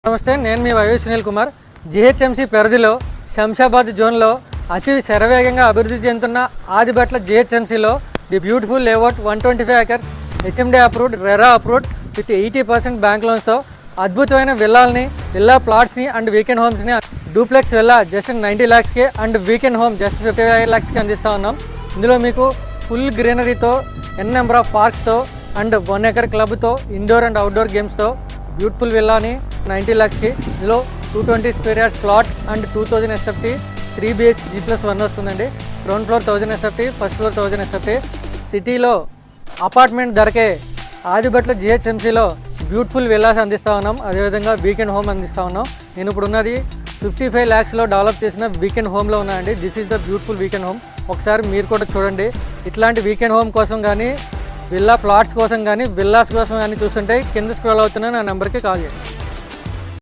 నమస్తే, నేను మీ వైవి సునీల్ కుమార్. జిహెచ్ఎంసీ పరిధిలో శంషాబాద్ జోన్లో అతి శరవేగంగా అభివృద్ధి చెందుతున్న ఆదిబట్ల జిహెచ్ఎంసీలో the beautiful layout 125 acres HMD approved, RERA approved with 80% bank లోన్స్తో అద్భుతమైన విల్లా ప్లాట్స్ని అండ్ వీకెండ్ హోమ్స్ని డూప్లెక్స్ విల్లా జస్ట్ 90 lakhsకి అండ్ వీకెండ్ హోమ్ జస్ట్ 55 lakhsకి అందిస్తూ ఉన్నాం. ఇందులో మీకు ఫుల్ గ్రీనరీతో, నెంబర్ ఆఫ్ పార్క్స్తో అండ్ 1 acre క్లబ్తో, ఇండోర్ అండ్ అవుట్డోర్ గేమ్స్తో బ్యూటిఫుల్ విల్లాని 90 lakhsకి. ఇందులో 220 square yards plot and 2000 SFT 3 BH G+1 వస్తుందండి. Ground floor 1000 SFT, first floor 1000 SFT. సిటీలో అపార్ట్మెంట్ ధరకే ఆదిబట్ల జిహెచ్ఎంసీలో బ్యూటిఫుల్ విల్లాస్ అందిస్తూ ఉన్నాం. అదేవిధంగా వీకెండ్ హోమ్ అందిస్తూ ఉన్నాం. నేను ఇప్పుడు ఉన్నది 55 lakhsలో డెవలప్ చేసిన వీకెండ్ హోమ్లో ఉన్నాయండి. This is the beautiful weekend home. ఒకసారి మీరు కూడా చూడండి. ఇట్లాంటి వీకెండ్ హోమ్ కోసం కానీ, విల్లా ప్లాట్స్ కోసం కానీ, విల్లాస్ కోసం కానీ చూస్తుంటే కింద స్క్రోల్ అవుతున్న నా నెంబర్కి కాల్ చేయండి.